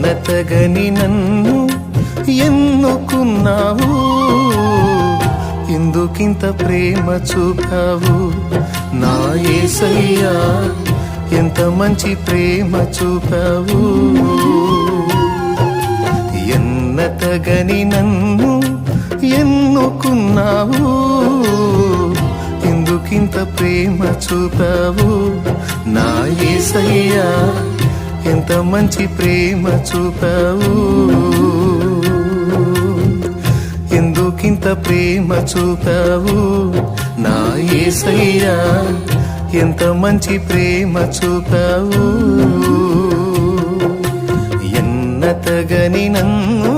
ఎన్నతగని నన్ను ఎన్నుకున్నావు, ఎందుకింత ప్రేమ చూపావు నా యేసయ్యా, ఎంత మంచి ప్రేమ చూపావు. ఎన్నతగని నన్ను ఎన్నుకున్నావు, ఎందుకింత ప్రేమ చూపావు నా యేసయ్యా, ఎంత మంచి ప్రేమ చూపావు. ఎందుకింత ప్రేమ చూపావు నా యేసయ్యా, ఎంత మంచి ప్రేమ చూపావు. ఎన్నతగని నన్ను